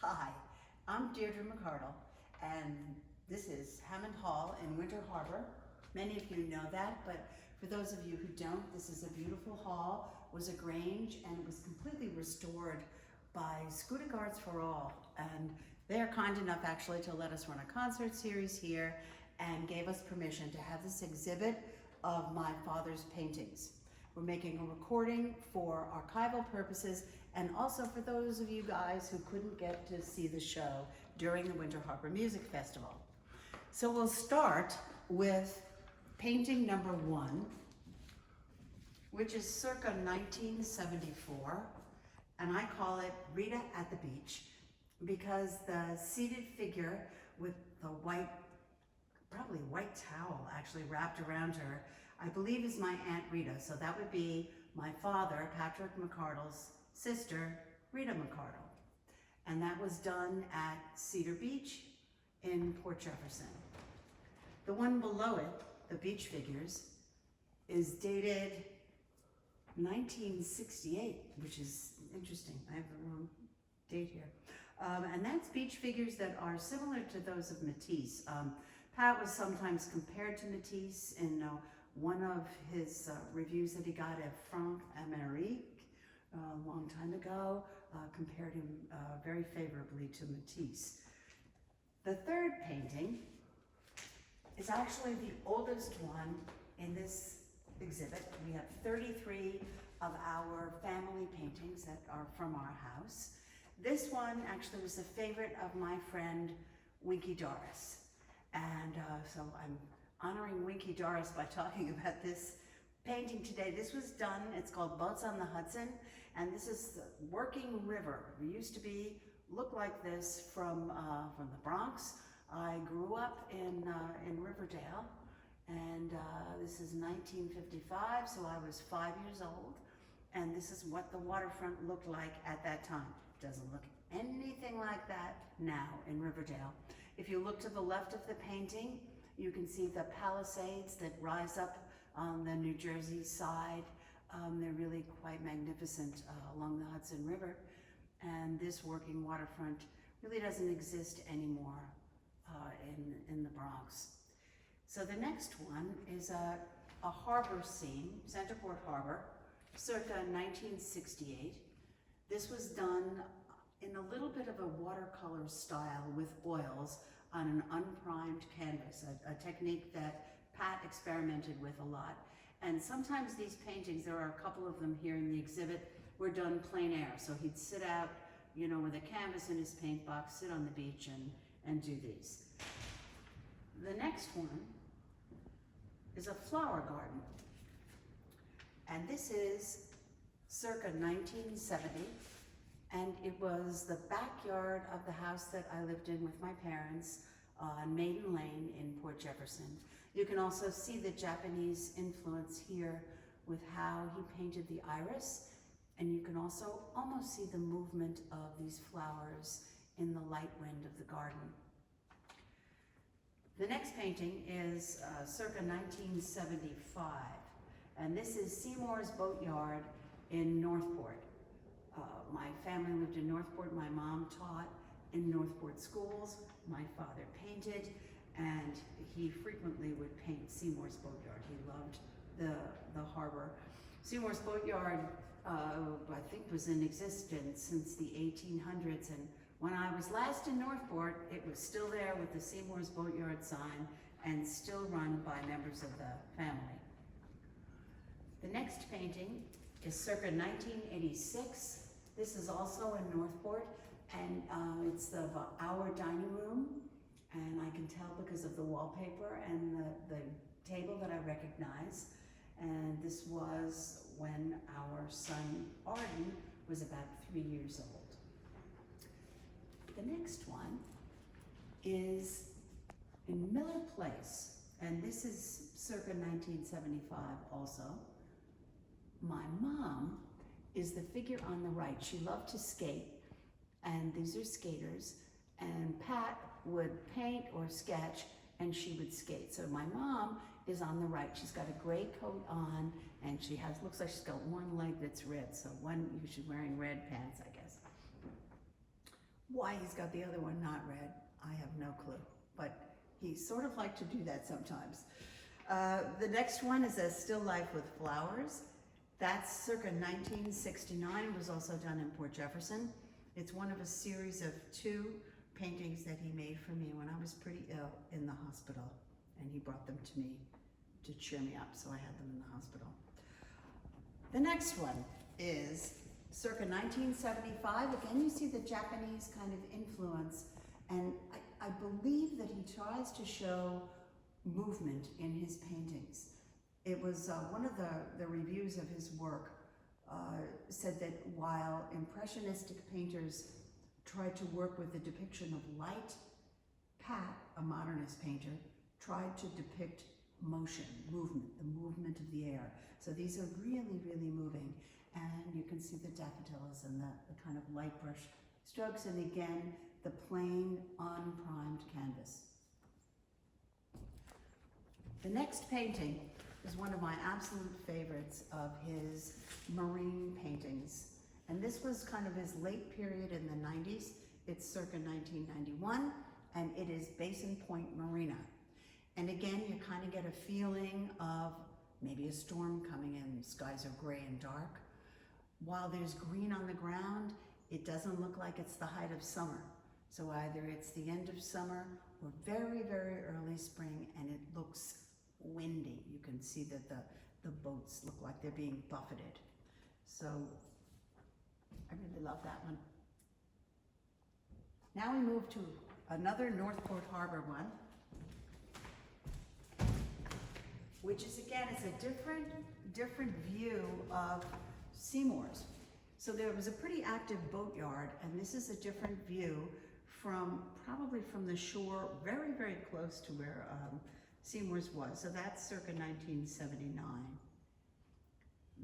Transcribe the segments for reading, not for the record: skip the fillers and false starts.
Hi, I'm Deirdre McArdle, and this is Hammond Hall in Winter Harbor. Many of you know that, but for those of you who don't, this is a beautiful hall. It was a grange, and it was completely restored by Scudder for All. And they're kind enough actually to let us run a concert series here and gave us permission to have this exhibit of my father's paintings. We're making a recording for archival purposes and also for those of you guys who couldn't get to see the show during the Winter Harbor Music Festival. So we'll start with painting number 1, which is circa 1974, and I call it Rita at the Beach because the seated figure with the white, probably white towel actually wrapped around her, I believe is my Aunt Rita. So that would be my father, Patrick McArdle's sister, Rita McArdle. And that was done at Cedar Beach in Port Jefferson. The one below it, the beach figures, is dated 1968, which is interesting. I have the wrong date here. And that's beach figures that are similar to those of Matisse. Pat was sometimes compared to Matisse in one of his reviews that he got at Franck Amérique a long time ago, compared him very favorably to Matisse. The third painting is actually the oldest one in this exhibit. We have 33 of our family paintings that are from our house. This one actually was a favorite of my friend Winky Doris. And so I'm honoring Winky Doris by talking about this painting today. This was done, it's called Boats on the Hudson, and this is the working river. It used to look like this from the Bronx. I grew up in Riverdale, and this is 1955, so I was 5 years old, and this is what the waterfront looked like at that time. It doesn't look anything like that now in Riverdale. If you look to the left of the painting, you can see the Palisades that rise up on the New Jersey side. They're really quite magnificent along the Hudson River. And this working waterfront really doesn't exist anymore in the Bronx. So the next one is a harbor scene, Centerport Harbor, circa 1968. This was done in a little bit of a watercolor style with oils on an unprimed canvas, a technique that Pat experimented with a lot. And sometimes these paintings, there are a couple of them here in the exhibit, were done plein air. So he'd sit out, you know, with a canvas in his paint box, sit on the beach and do these. The next one is a flower garden. And this is circa 1970. And it was the backyard of the house that I lived in with my parents on Maiden Lane in Port Jefferson. You can also see the Japanese influence here with how he painted the iris, and you can also almost see the movement of these flowers in the light wind of the garden. The next painting is circa 1975, and this is Seymour's Boatyard in Northport. My family lived in Northport. My mom taught in Northport schools. My father painted, and he frequently would paint Seymour's Boatyard. He loved the harbor. Seymour's Boatyard, I think, was in existence since the 1800s, and when I was last in Northport, it was still there with the Seymour's Boatyard sign and still run by members of the family. The next painting is circa 1986. This is also in Northport, and it's our dining room, and I can tell because of the wallpaper and the table that I recognize. And this was when our son Arden was about 3 years old. The next one is in Miller Place, and this is circa 1975 also. My mom is the figure on the right. She loved to skate, and these are skaters, and Pat would paint or sketch, and she would skate. So my mom is on the right. She's got a gray coat on, and she looks like she's got one leg that's red, so she's wearing red pants, I guess. Why he's got the other one not red, I have no clue, but he sort of liked to do that sometimes. The next one is a still life with flowers. That's circa 1969. It was also done in Port Jefferson. It's one of a series of 2 paintings that he made for me when I was pretty ill in the hospital, and he brought them to me to cheer me up, so I had them in the hospital. The next one is circa 1975. Again, you see the Japanese kind of influence, and I believe that he tries to show movement in his paintings. It was one of the reviews of his work said that while Impressionistic painters tried to work with the depiction of light, Pat, a modernist painter, tried to depict motion, movement, the movement of the air. So these are really, really moving. And you can see the daffodils and the kind of light brush strokes, and again, the plain, unprimed canvas. The next painting is one of my absolute favorites of his marine paintings. And this was kind of his late period in the 90s. It's circa 1991, and it is Basin Point Marina. And again, you kind of get a feeling of maybe a storm coming in, skies are gray and dark. While there's green on the ground, it doesn't look like it's the height of summer. So either it's the end of summer or very, very early spring, and it looks windy. You can see that the boats look like they're being buffeted. So I really love that one. Now we move to another Northport Harbor one, which is again, it's a different view of Seymour's. So there was a pretty active boatyard, and this is a different view from probably from the shore, very, very close to where Seymour's was. So that's circa 1979.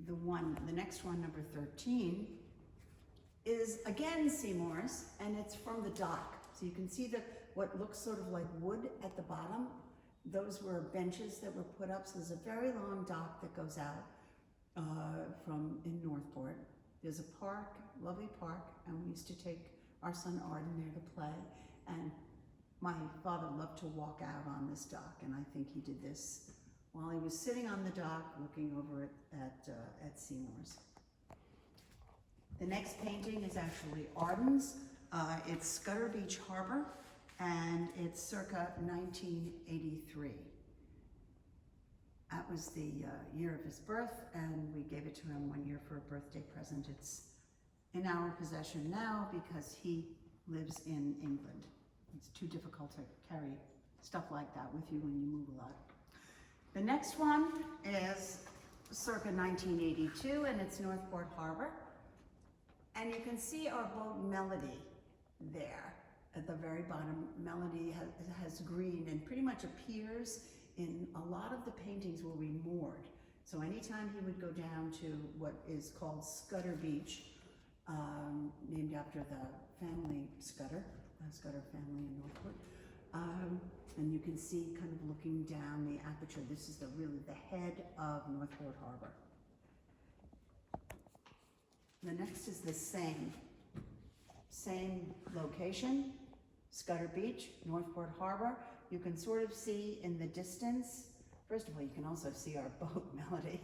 The next one, number 13, is again Seymour's, and it's from the dock. So you can see what looks sort of like wood at the bottom. Those were benches that were put up. So there's a very long dock that goes out from in Northport. There's a park, lovely park, and we used to take our son Arden there to play. And my father loved to walk out on this dock, and I think he did this while he was sitting on the dock looking over at Seymour's. The next painting is actually Arden's. It's Scudder Beach Harbor, and it's circa 1983. That was the year of his birth, and we gave it to him one year for a birthday present. It's in our possession now because he lives in England. It's too difficult to carry stuff like that with you when you move a lot. The next one is circa 1982, and it's Northport Harbor. And you can see our boat Melody there at the very bottom. Melody has green and pretty much appears in a lot of the paintings where we moored. So anytime he would go down to what is called Scudder Beach, named after the family Scudder, the Scudder family in Northport. And you can see kind of looking down the aperture. This is really the head of Northport Harbor. The next is the same location, Scudder Beach, Northport Harbor. You can sort of see in the distance, first of all, you can also see our boat Melody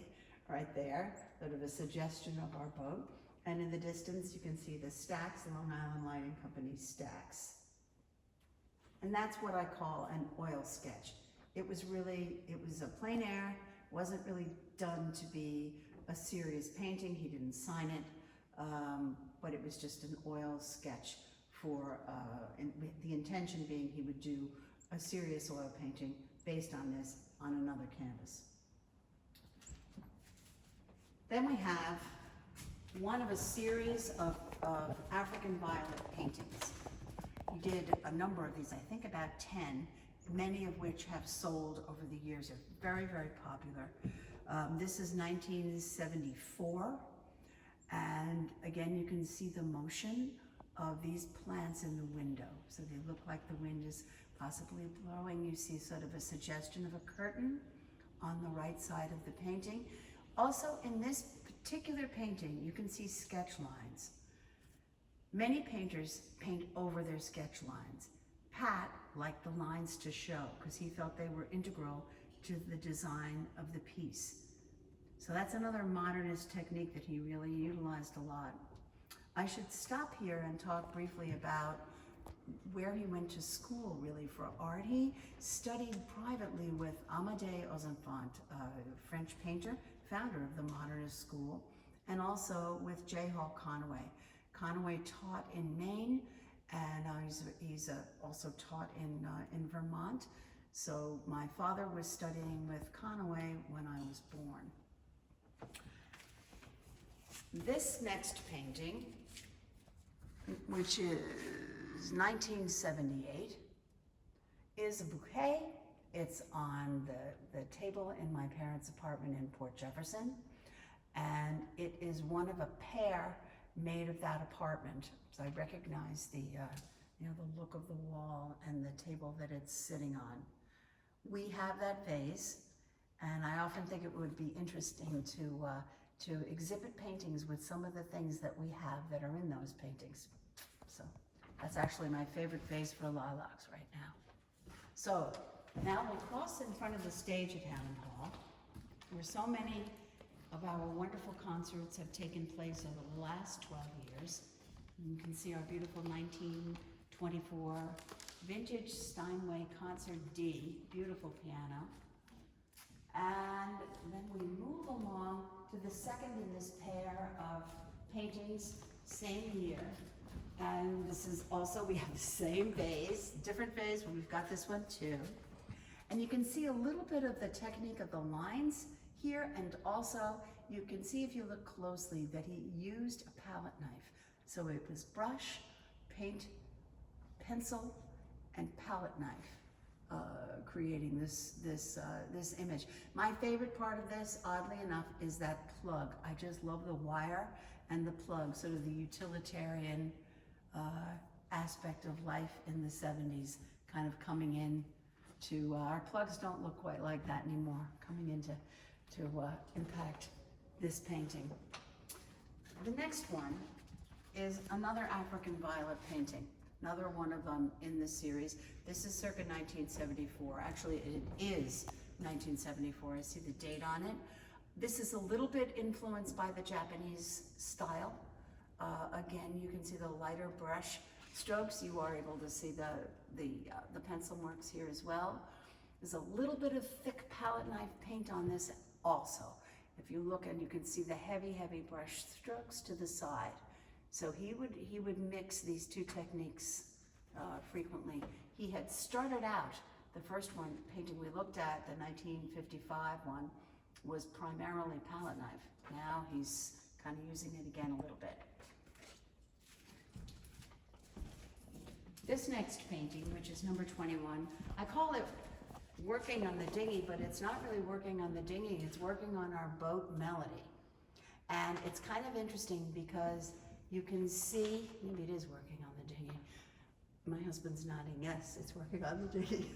right there, sort of a suggestion of our boat. And in the distance, you can see the stacks, Long Island Lighting Company stacks. And that's what I call an oil sketch. It was a plein air, wasn't really done to be a serious painting. He didn't sign it, but it was just an oil sketch for, the intention being he would do a serious oil painting based on this on another canvas. Then we have one of a series of African violet paintings. We did a number of these, I think about 10, many of which have sold over the years. They're very, very popular. This is 1974. And again, you can see the motion of these plants in the window. So they look like the wind is possibly blowing. You see sort of a suggestion of a curtain on the right side of the painting. Also in this particular painting, you can see sketch lines. Many painters paint over their sketch lines. Pat liked the lines to show because he felt they were integral to the design of the piece. So that's another modernist technique that he really utilized a lot. I should stop here and talk briefly about where he went to school really for art. He studied privately with Amedee Ozenfant, a French painter, founder of the Modernist school, and also with Jay Hall Conaway. Conaway taught in Maine, and he's also taught in Vermont. So my father was studying with Conaway when I was born. This next painting, which is 1978, is a bouquet. It's on the table in my parents' apartment in Port Jefferson, and it is one of a pair made of that apartment. So I recognize the look of the wall and the table that it's sitting on. We have that vase, and I often think it would be interesting to exhibit paintings with some of the things that we have that are in those paintings. So that's actually my favorite vase for lilacs right now. So now we'll cross in front of the stage at Hammond Hall, where so many of our wonderful concerts have taken place over the last 12 years. You can see our beautiful 1924 vintage Steinway Concert D, beautiful piano. And then we move along to the second in this pair of paintings, same year. And this is also, we have the same vase, different vase, but we've got this one too. And you can see a little bit of the technique of the lines here, and also you can see if you look closely that he used a palette knife. So it was brush, paint, pencil, and palette knife, creating this image. My favorite part of this, oddly enough, is that plug. I just love the wire and the plug, sort of the utilitarian aspect of life in the 70s, kind of coming in to, our plugs don't look quite like that anymore, coming in to impact this painting. The next one is another African violet painting, another one of them in this series. This is circa 1974. Actually, it is 1974. I see the date on it. This is a little bit influenced by the Japanese style. Again, you can see the lighter brush strokes. You are able to see the pencil marks here as well. There's a little bit of thick palette knife paint on this also. If you look, and you can see the heavy brush strokes to the side. So he would mix these two techniques frequently. He had started out, the first painting we looked at, the 1955 one, was primarily palette knife. Now he's kind of using it again a little bit. This next painting, which is number 21, I call it working on the dinghy, but it's not really working on the dinghy, it's working on our boat Melody. And it's kind of interesting because you can see, maybe it is working on the dinghy. My husband's nodding, yes, it's working on the dinghy,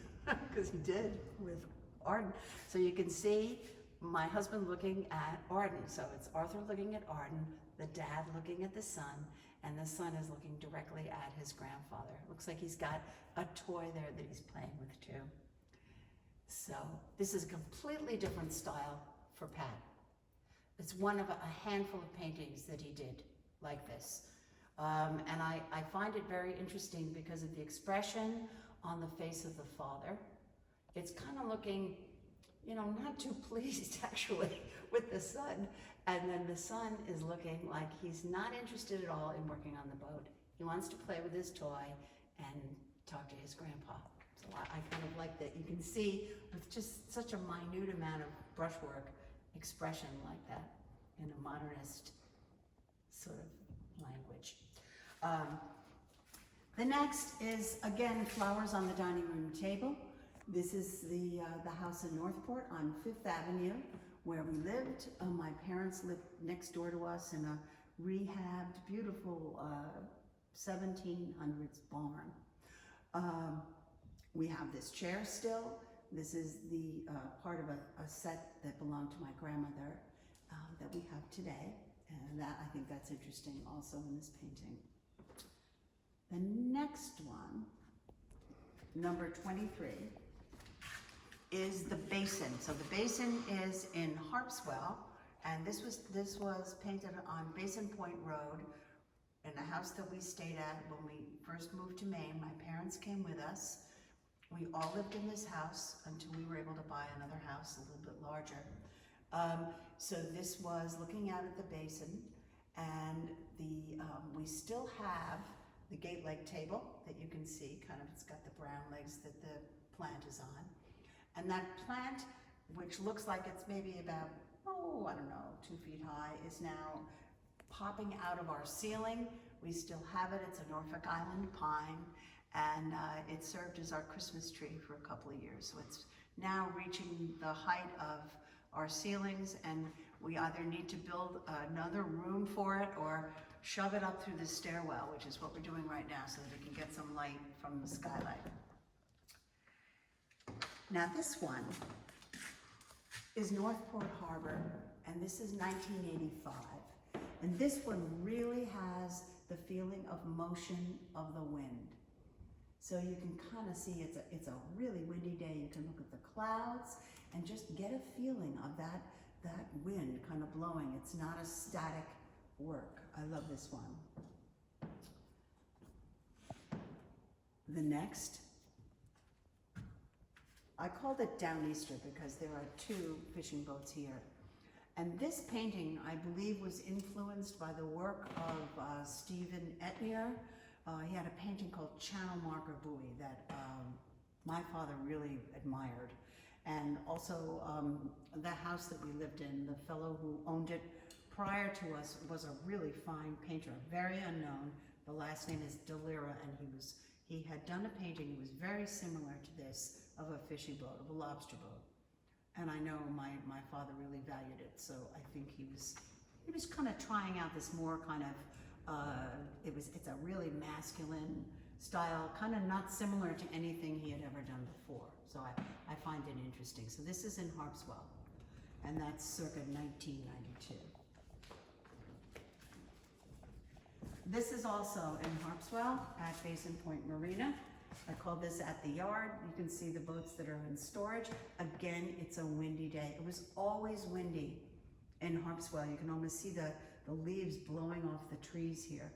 because he did with Arden. So you can see my husband looking at Arden. So it's Arthur looking at Arden, the dad looking at the son, and the son is looking directly at his grandfather. Looks like he's got a toy there that he's playing with too. So this is a completely different style for Pat. It's one of a handful of paintings that he did like this. And I find it very interesting because of the expression on the face of the father. It's kind of looking, not too pleased actually with the son. And then the son is looking like he's not interested at all in working on the boat. He wants to play with his toy and talk to his grandpa. So I kind of like that. You can see with just such a minute amount of brushwork, expression like that in a modernist sort of language. The next is, again, flowers on the dining room table. This is the house in Northport on 5th Avenue, where we lived. My parents lived next door to us in a rehabbed, beautiful 1700s barn. We have this chair still. This is the part of a set that belonged to my grandmother that we have today. And I think that's interesting also in this painting. The next one, number 23, is the Basin. So the Basin is in Harpswell, and this was painted on Basin Point Road in a house that we stayed at when we first moved to Maine. My parents came with us. We all lived in this house until we were able to buy another house a little bit larger. So this was looking out at the Basin, and we still have the gate leg table that you can see, kind of, it's got the brown legs that the plant is on. And that plant, which looks like it's maybe about, I don't know, 2 feet high, is now popping out of our ceiling. We still have it. It's a Norfolk Island pine, and it served as our Christmas tree for a couple of years. So it's now reaching the height of our ceilings, and we either need to build another room for it or shove it up through the stairwell, which is what we're doing right now, so that it can get some light from the skylight. Now this one is Northport Harbor, and this is 1985. And this one really has the feeling of motion of the wind. So you can kind of see it's a really windy day. You can look at the clouds and just get a feeling of that wind kind of blowing. It's not a static work. I love this one. The next, I called it Downeaster because there are 2 fishing boats here. And this painting, I believe, was influenced by the work of Stephen Etnier. He had a painting called Channel Marker Buoy that my father really admired. And also the house that we lived in, the fellow who owned it prior to us was a really fine painter, very unknown. The last name is Delira, and he had done a painting that was very similar to this, of a fishing boat, of a lobster boat. And I know my father really valued it, so I think he was kind of trying out this more kind of, it's a really masculine style, kind of not similar to anything he had ever done before. So I find it interesting. So this is in Harpswell, and that's circa 1992. This is also in Harpswell at Basin Point Marina. I call this At the Yard. You can see the boats that are in storage. Again, it's a windy day. It was always windy in Harpswell. You can almost see the leaves blowing off the trees here.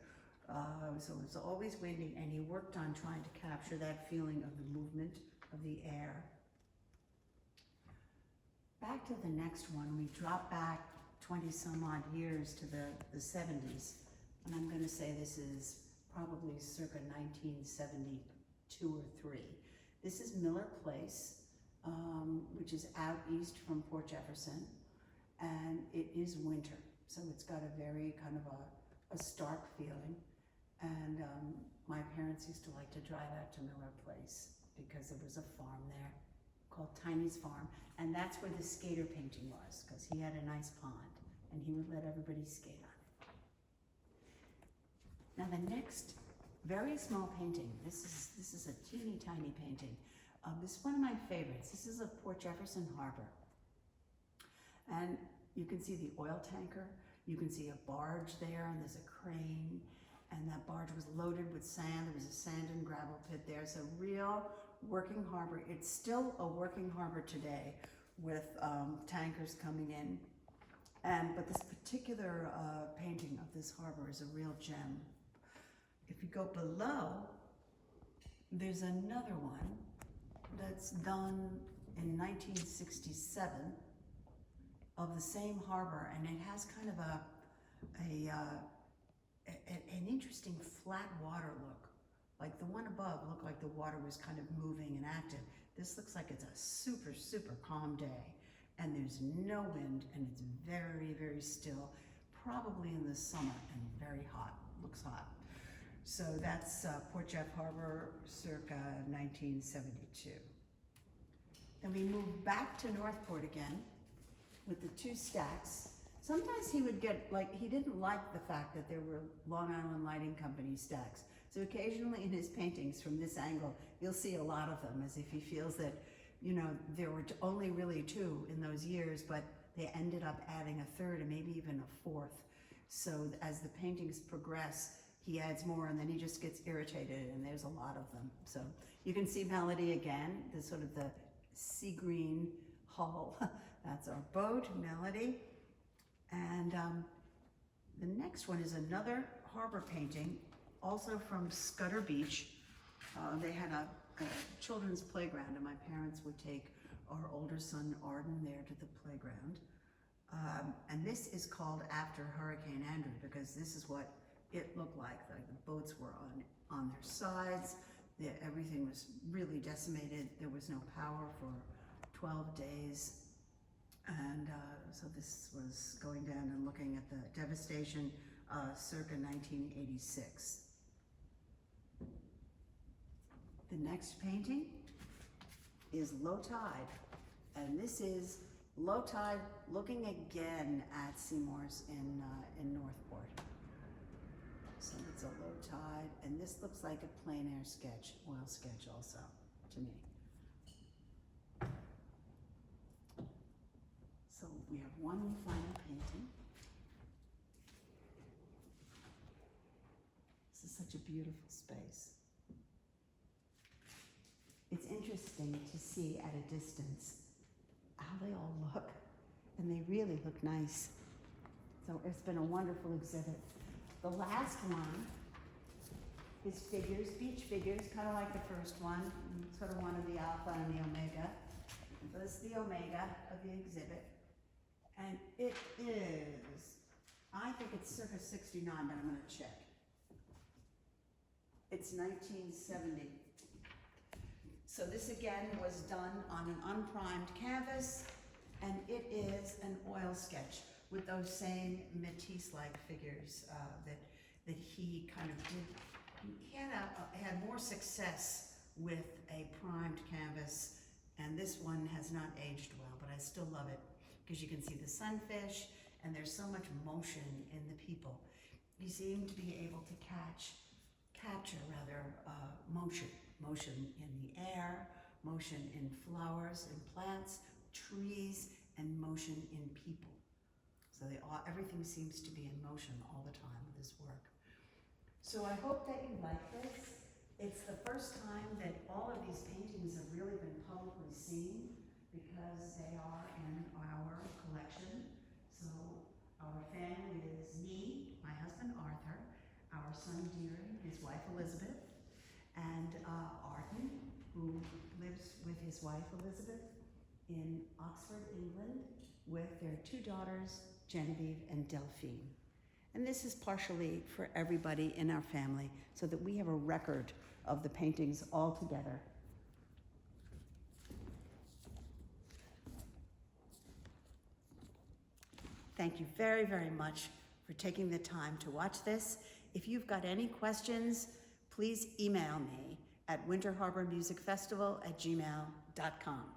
So it was always windy, and he worked on trying to capture that feeling of the movement of the air. Back to the next one, we drop back 20 some odd years to the 70s. And I'm going to say this is probably circa 1972 or 3. This is Miller Place, which is out east from Port Jefferson, and it is winter. So it's got a very kind of a stark feeling. And my parents used to like to drive out to Miller Place because there was a farm there called Tiny's Farm. And that's where the skater painting was, because he had a nice pond and he would let everybody skate on it. Now the next very small painting, this is a teeny tiny painting. This is one of my favorites. This is of Port Jefferson Harbor. And you can see the oil tanker. You can see a barge there, and there's a crane. And that barge was loaded with sand. There was a sand and gravel pit there. It's a real working harbor. It's still a working harbor today with tankers coming in. But this particular painting of this harbor is a real gem. If you go below, there's another one that's done in 1967 of the same harbor, and it has kind of an interesting flat water look. Like the one above looked like the water was kind of moving and active. This looks like it's a super, super calm day, and there's no wind, and it's very, very still, probably in the summer, and very hot, looks hot. So that's Port Jeff Harbor, circa 1972. Then we move back to Northport again with the 2 stacks. Sometimes he would get, he didn't like the fact that there were Long Island Lighting Company stacks. So occasionally in his paintings from this angle, you'll see a lot of them, as if he feels that, there were only really 2 in those years, but they ended up adding a 3rd and maybe even a 4th. So as the paintings progress, he adds more and then he just gets irritated, and there's a lot of them. So you can see Melody again, the sort of the sea green hull. That's our boat, Melody. And the next one is another harbor painting, also from Scudder Beach. They had a children's playground, and my parents would take our older son Arden there to the playground. And this is called After Hurricane Andrew, because this is what it looked like. The boats were on their sides. Everything was really decimated. There was no power for 12 days. And so this was going down and looking at the devastation circa 1986. The next painting is Low Tide. And this is Low Tide looking again at Seymour's in Northport. So it's a low tide, and this looks like a plein air sketch, oil sketch also, to me. So we have one final painting. This is such a beautiful space. It's interesting to see at a distance how they all look, and they really look nice. So it's been a wonderful exhibit. The last one is figures, beach figures, kind of like the first one, sort of one of the alpha and the omega. So this is the omega of the exhibit. And it is, I think it's circa 69, but I'm gonna check. It's 1970. So this again was done on an unprimed canvas, and it is an oil sketch with those same Matisse-like figures that he kind of did. He had more success with a primed canvas, and this one has not aged well, but I still love it because you can see the sunfish, and there's so much motion in the people. He seemed to be able to capture motion in the air, motion in flowers and plants, trees, and motion in people. So everything seems to be in motion all the time with his work. So I hope that you like this. It's the first time that all of these paintings have really been publicly seen because they are in our collection. So our family is me, my husband Arthur, our son Deirdre, his wife Elizabeth, and Arden, who lives with his wife Elizabeth in Oxford, England, with their two daughters, Genevieve and Delphine. And this is partially for everybody in our family so that we have a record of the paintings all together. Thank you very, very much for taking the time to watch this. If you've got any questions, please email me at winterharbormusicfestival@gmail.com.